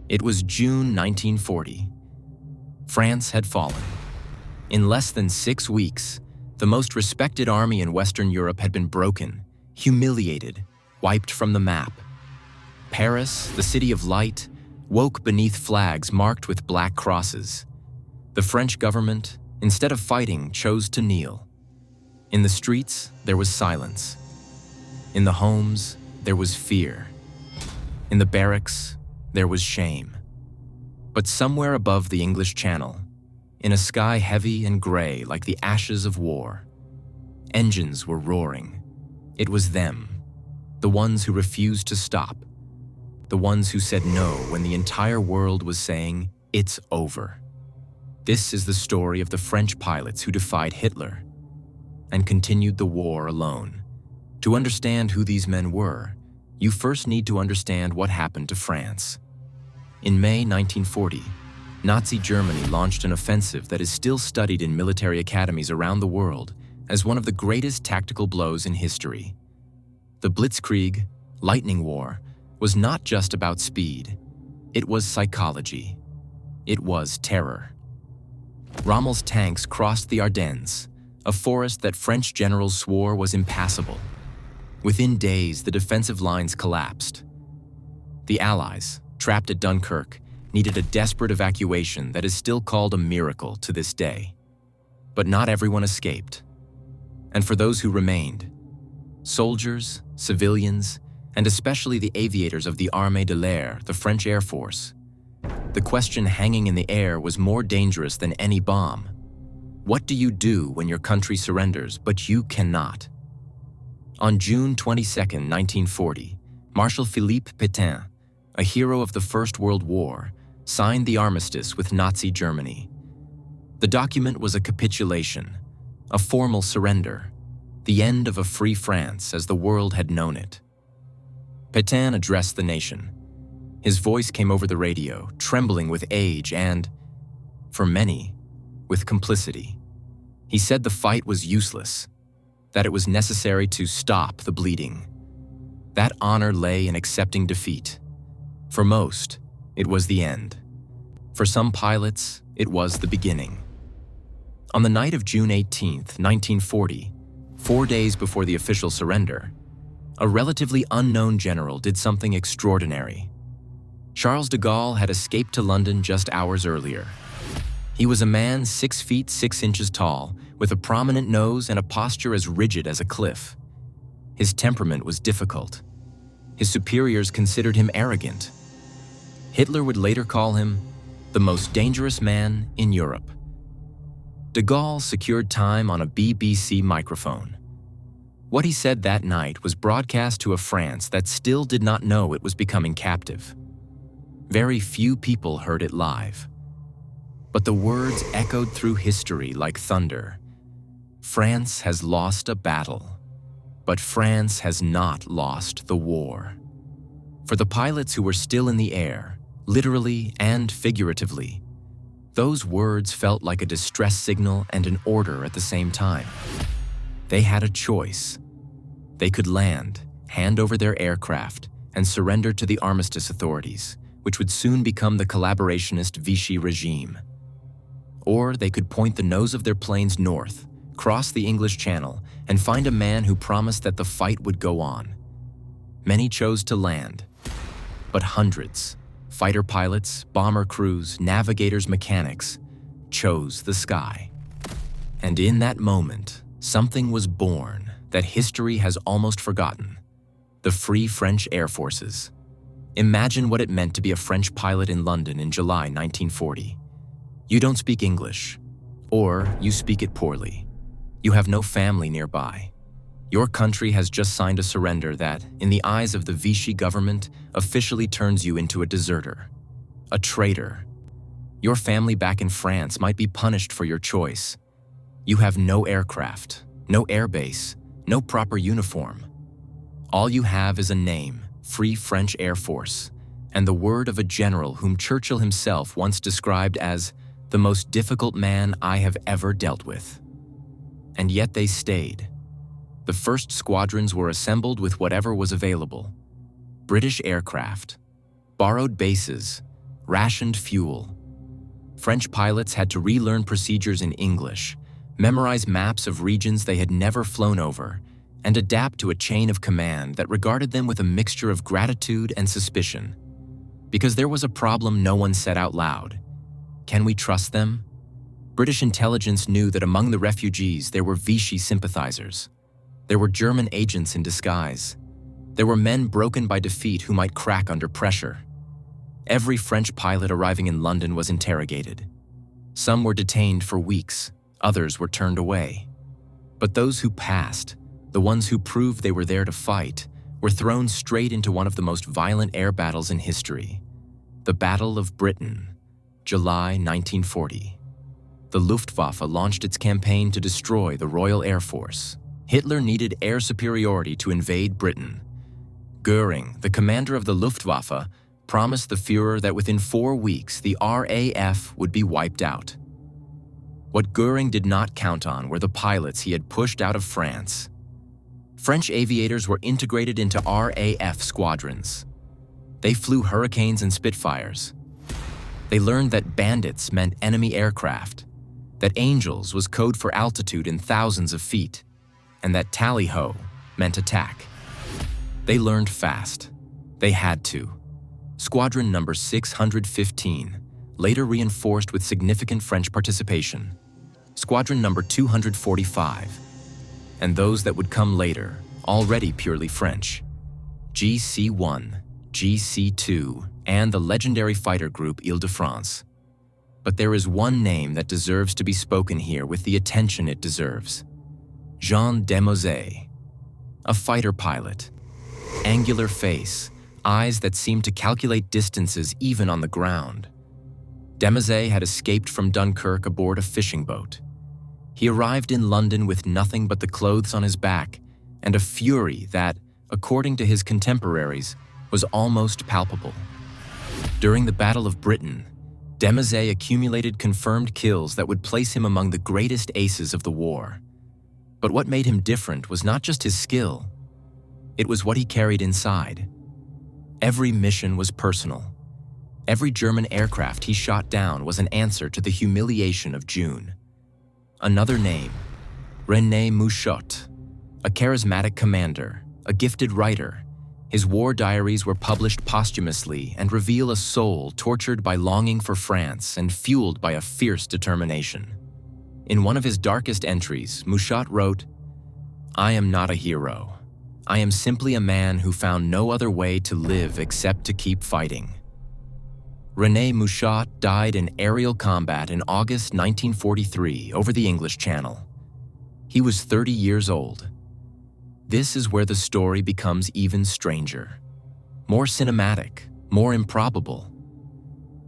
It was June 1940. France had fallen. In less than 6 weeks, the most respected army in Western Europe had been broken, humiliated, wiped from the map. Paris, the city of light, woke beneath flags marked with black crosses. The French government, instead of fighting, chose to kneel. In the streets, there was silence. In the homes, there was fear. In the barracks, there was shame. But somewhere above the English Channel, in a sky heavy and gray like the ashes of war, engines were roaring. It was them, the ones who refused to stop, the ones who said no when the entire world was saying, "It's over." This is the story of the French pilots who defied Hitler and continued the war alone. To understand who these men were, you first need to understand what happened to France. In May 1940, Nazi Germany launched an offensive that is still studied in military academies around the world as one of the greatest tactical blows in history. The Blitzkrieg, Lightning War, was not just about speed. It was psychology. It was terror. Rommel's tanks crossed the Ardennes, a forest that French generals swore was impassable. Within days, the defensive lines collapsed. The Allies, trapped at Dunkirk, needed a desperate evacuation that is still called a miracle to this day. But not everyone escaped. And for those who remained, soldiers, civilians, and especially the aviators of the Armée de l'Air, the French Air Force, the question hanging in the air was more dangerous than any bomb. What do you do when your country surrenders, but you cannot? On June 22, 1940, Marshal Philippe Pétain, a hero of the First World War, signed the armistice with Nazi Germany. The document was a capitulation, a formal surrender, the end of a free France as the world had known it. Pétain addressed the nation. His voice came over the radio, trembling with age and, for many, with complicity. He said the fight was useless, that it was necessary to stop the bleeding. That honor lay in accepting defeat. For most, it was the end. For some pilots, it was the beginning. On the night of June 18, 1940, 4 days before the official surrender, a relatively unknown general did something extraordinary. Charles de Gaulle had escaped to London just hours earlier. He was a man 6 feet 6 inches tall, with a prominent nose and a posture as rigid as a cliff. His temperament was difficult. His superiors considered him arrogant. Hitler would later call him the most dangerous man in Europe. De Gaulle secured time on a BBC microphone. What he said that night was broadcast to a France that still did not know it was becoming captive. Very few people heard it live. But the words echoed through history like thunder. France has lost a battle, but France has not lost the war. For the pilots who were still in the air, literally and figuratively, those words felt like a distress signal and an order at the same time. They had a choice. They could land, hand over their aircraft, and surrender to the armistice authorities, which would soon become the collaborationist Vichy regime. Or they could point the nose of their planes north, cross the English Channel, and find a man who promised that the fight would go on. Many chose to land, but hundreds, fighter pilots, bomber crews, navigators, mechanics, chose the sky. And in that moment, something was born that history has almost forgotten: the Free French Air Forces. Imagine what it meant to be a French pilot in London in July 1940. You don't speak English, or you speak it poorly. You have no family nearby. Your country has just signed a surrender that, in the eyes of the Vichy government, officially turns you into a deserter, a traitor. Your family back in France might be punished for your choice. You have no aircraft, no airbase, no proper uniform. All you have is a name, Free French Air Force, and the word of a general whom Churchill himself once described as the most difficult man I have ever dealt with. And yet they stayed. The first squadrons were assembled with whatever was available: British aircraft, borrowed bases, rationed fuel. French pilots had to relearn procedures in English, memorize maps of regions they had never flown over, and adapt to a chain of command that regarded them with a mixture of gratitude and suspicion. Because there was a problem no one said out loud. Can we trust them? British intelligence knew that among the refugees there were Vichy sympathizers. There were German agents in disguise. There were men broken by defeat who might crack under pressure. Every French pilot arriving in London was interrogated. Some were detained for weeks, others were turned away. But those who passed, the ones who proved they were there to fight, were thrown straight into one of the most violent air battles in history. The Battle of Britain, July 1940. The Luftwaffe launched its campaign to destroy the Royal Air Force. Hitler needed air superiority to invade Britain. Göring, the commander of the Luftwaffe, promised the Führer that within 4 weeks the RAF would be wiped out. What Göring did not count on were the pilots he had pushed out of France. French aviators were integrated into RAF squadrons. They flew Hurricanes and Spitfires. They learned that bandits meant enemy aircraft, that Angels was code for altitude in thousands of feet, and that tally-ho meant attack. They learned fast. They had to. Squadron number 615, later reinforced with significant French participation. Squadron number 245, and those that would come later, already purely French. GC-1, GC-2, and the legendary fighter group Île-de-France. But there is one name that deserves to be spoken here with the attention it deserves. Jean Demozay, a fighter pilot. Angular face, eyes that seemed to calculate distances even on the ground. Demozay had escaped from Dunkirk aboard a fishing boat. He arrived in London with nothing but the clothes on his back and a fury that, according to his contemporaries, was almost palpable. During the Battle of Britain, Demozay accumulated confirmed kills that would place him among the greatest aces of the war. But what made him different was not just his skill. It was what he carried inside. Every mission was personal. Every German aircraft he shot down was an answer to the humiliation of June. Another name, René Mouchot, a charismatic commander, a gifted writer. His war diaries were published posthumously and reveal a soul tortured by longing for France and fueled by a fierce determination. In one of his darkest entries, Mouchot wrote, "I am not a hero. I am simply a man who found no other way to live except to keep fighting." René Mouchot died in aerial combat in August 1943 over the English Channel. He was 30 years old. This is where the story becomes even stranger, more cinematic, more improbable.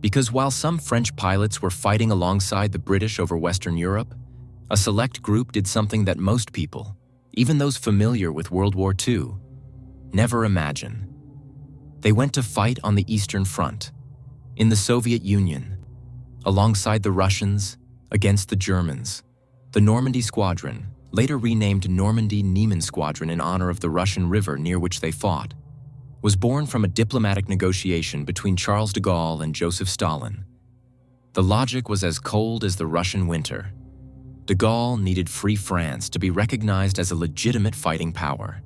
Because while some French pilots were fighting alongside the British over Western Europe, a select group did something that most people, even those familiar with World War II, never imagine. They went to fight on the Eastern Front, in the Soviet Union, alongside the Russians, against the Germans. The Normandie squadron, later renamed Normandie Niemen Squadron in honor of the Russian river near which they fought, was born from a diplomatic negotiation between Charles de Gaulle and Joseph Stalin. The logic was as cold as the Russian winter. De Gaulle needed Free France to be recognized as a legitimate fighting power.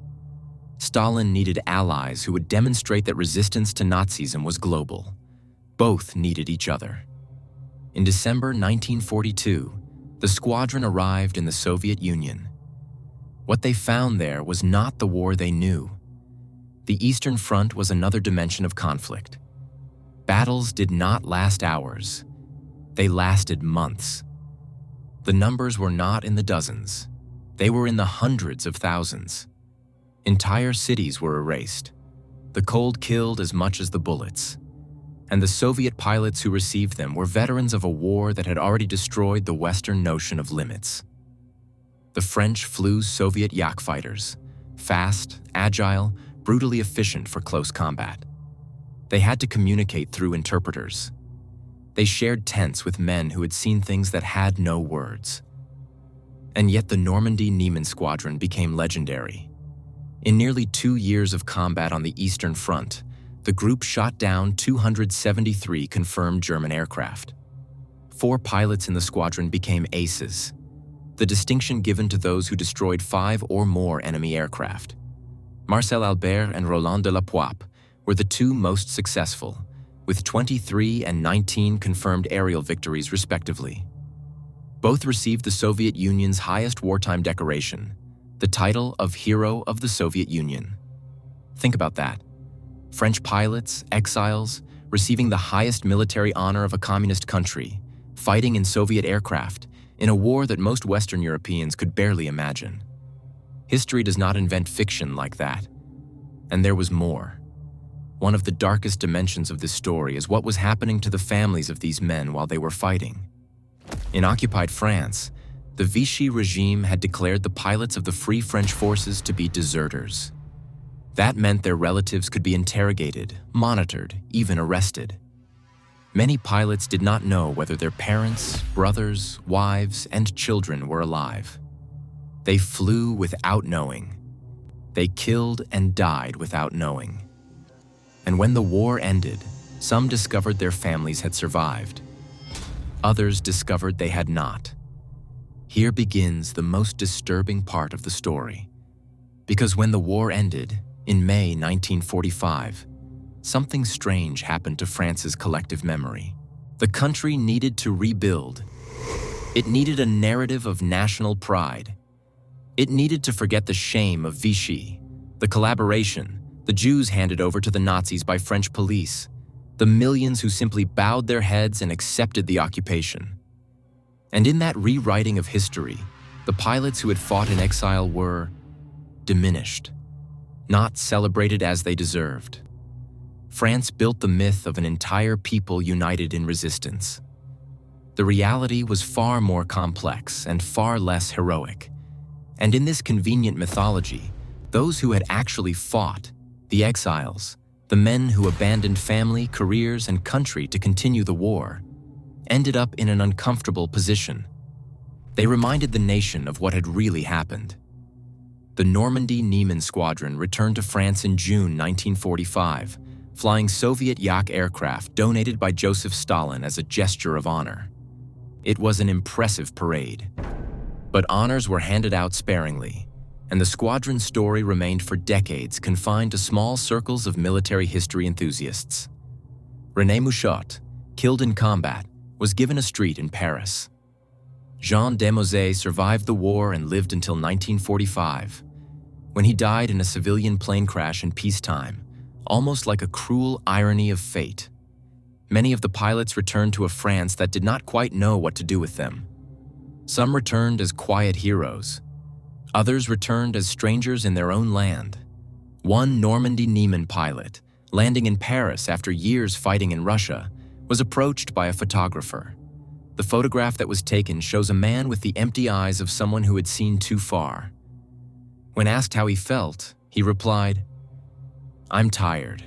Stalin needed allies who would demonstrate that resistance to Nazism was global. Both needed each other. In December 1942, the squadron arrived in the Soviet Union. What they found there was not the war they knew. The Eastern Front was another dimension of conflict. Battles did not last hours. They lasted months. The numbers were not in the dozens. They were in the hundreds of thousands. Entire cities were erased. The cold killed as much as the bullets. And the Soviet pilots who received them were veterans of a war that had already destroyed the Western notion of limits. The French flew Soviet Yak fighters, fast, agile, brutally efficient for close combat. They had to communicate through interpreters. They shared tents with men who had seen things that had no words. And yet the Normandie Niemen Squadron became legendary. In nearly 2 years of combat on the Eastern Front, The group shot down 273 confirmed German aircraft. 4 pilots in the squadron became aces, the distinction given to those who destroyed 5 or more enemy aircraft. Marcel Albert and Roland de la Poipe were the 2 most successful, with 23 and 19 confirmed aerial victories respectively. Both received the Soviet Union's highest wartime decoration, the title of Hero of the Soviet Union. Think about that. French pilots, exiles, receiving the highest military honor of a communist country, fighting in Soviet aircraft, in a war that most Western Europeans could barely imagine. History does not invent fiction like that. And there was more. One of the darkest dimensions of this story is what was happening to the families of these men while they were fighting. In occupied France, the Vichy regime had declared the pilots of the Free French forces to be deserters. That meant their relatives could be interrogated, monitored, even arrested. Many pilots did not know whether their parents, brothers, wives, and children were alive. They flew without knowing. They killed and died without knowing. And when the war ended, some discovered their families had survived. Others discovered they had not. Here begins the most disturbing part of the story. Because when the war ended, in May 1945, something strange happened to France's collective memory. The country needed to rebuild. It needed a narrative of national pride. It needed to forget the shame of Vichy, the collaboration, the Jews handed over to the Nazis by French police, the millions who simply bowed their heads and accepted the occupation. And in that rewriting of history, the pilots who had fought in exile were diminished, not celebrated as they deserved. France built the myth of an entire people united in resistance. The reality was far more complex and far less heroic. And in this convenient mythology, those who had actually fought, the exiles, the men who abandoned family, careers, and country to continue the war, ended up in an uncomfortable position. They reminded the nation of what had really happened. The Normandie Niemen squadron returned to France in June 1945, flying Soviet Yak aircraft donated by Joseph Stalin as a gesture of honor. It was an impressive parade. But honors were handed out sparingly, and the squadron's story remained for decades confined to small circles of military history enthusiasts. René Mouchot, killed in combat, was given a street in Paris. Jean Desmosets survived the war and lived until 1945, when he died in a civilian plane crash in peacetime, almost like a cruel irony of fate. Many of the pilots returned to a France that did not quite know what to do with them. Some returned as quiet heroes. Others returned as strangers in their own land. One Normandie Niemen pilot, landing in Paris after years fighting in Russia, was approached by a photographer. The photograph that was taken shows a man with the empty eyes of someone who had seen too far. When asked how he felt, he replied, "I'm tired,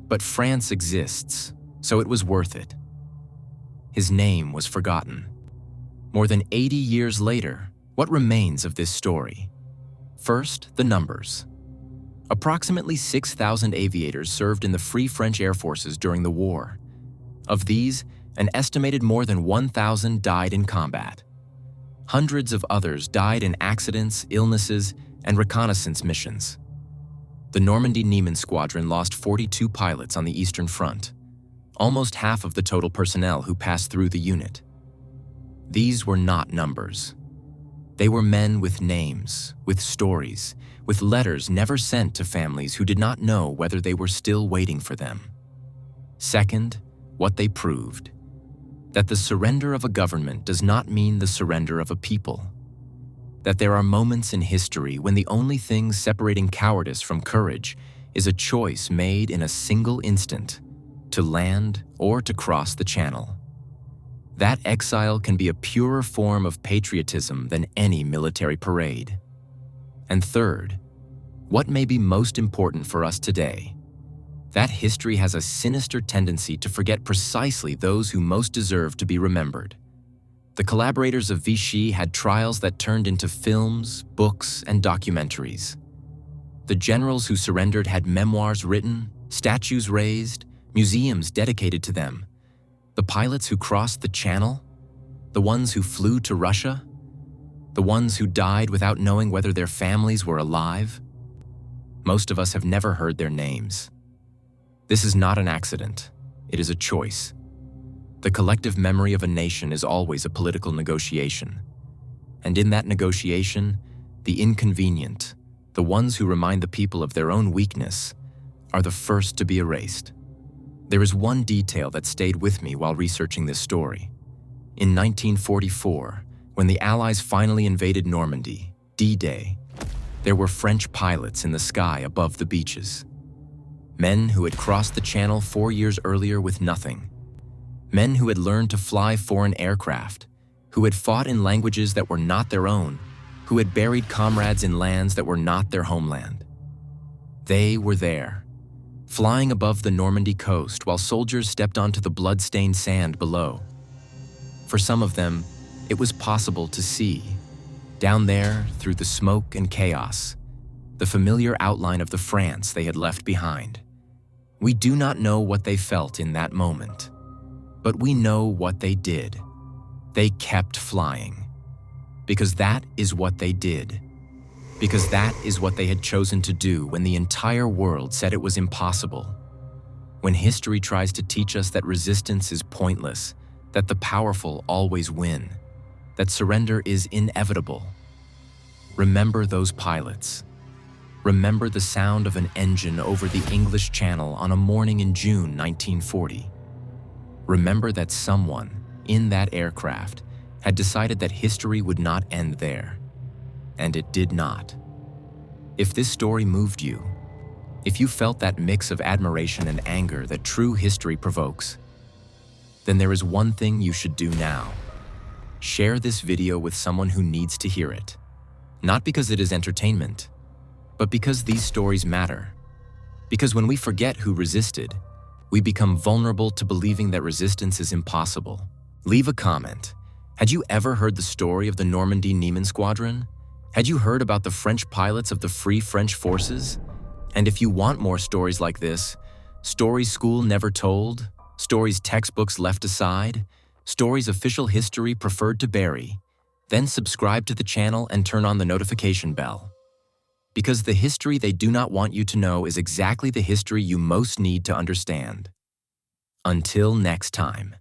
but France exists, so it was worth it." His name was forgotten. More than 80 years later, what remains of this story? First, the numbers. Approximately 6,000 aviators served in the Free French Air Forces during the war. Of these, an estimated more than 1,000 died in combat. Hundreds of others died in accidents, illnesses, and reconnaissance missions. The Normandie Niemen squadron lost 42 pilots on the Eastern Front, almost half of the total personnel who passed through the unit. These were not numbers. They were men with names, with stories, with letters never sent to families who did not know whether they were still waiting for them. Second, what they proved: that the surrender of a government does not mean the surrender of a people. That there are moments in history when the only thing separating cowardice from courage is a choice made in a single instant, to land or to cross the channel. That exile can be a purer form of patriotism than any military parade. And third, what may be most important for us today: that history has a sinister tendency to forget precisely those who most deserve to be remembered. The collaborators of Vichy had trials that turned into films, books, and documentaries. The generals who surrendered had memoirs written, Statues raised, museums dedicated to them. The pilots who crossed the Channel, the ones who flew to Russia, the ones who died without knowing whether their families were alive. Most of us have never heard their names. This is not an accident. It is a choice. The collective memory of a nation is always a political negotiation. And in that negotiation, the inconvenient, the ones who remind the people of their own weakness, are the first to be erased. There is one detail that stayed with me while researching this story. In 1944, when the Allies finally invaded Normandy, D-Day, there were French pilots in the sky above the beaches. Men who had crossed the Channel 4 years earlier with nothing. Men who had learned to fly foreign aircraft, who had fought in languages that were not their own, who had buried comrades in lands that were not their homeland. They were there, flying above the Normandy coast while soldiers stepped onto the blood-stained sand below. For some of them, it was possible to see, down there through the smoke and chaos, the familiar outline of the France they had left behind. We do not know what they felt in that moment, but we know what they did. They kept flying. Because that is what they did. Because that is what they had chosen to do when the entire world said it was impossible. When history tries to teach us that resistance is pointless, that the powerful always win, that surrender is inevitable. Remember those pilots. Remember the sound of an engine over the English Channel on a morning in June 1940. Remember that someone in that aircraft had decided that history would not end there. And it did not. If this story moved you, if you felt that mix of admiration and anger that true history provokes, then there is one thing you should do now. Share this video with someone who needs to hear it. Not because it is entertainment, but because these stories matter. Because when we forget who resisted, we become vulnerable to believing that resistance is impossible. Leave a comment. Had you ever heard the story of the Normandie Niemen squadron? Had you heard about the French pilots of the Free French Forces? And if you want more stories like this, stories school never told, stories textbooks left aside, stories official history preferred to bury, then subscribe to the channel and turn on the notification bell. Because the history they do not want you to know is exactly the history you most need to understand. Until next time.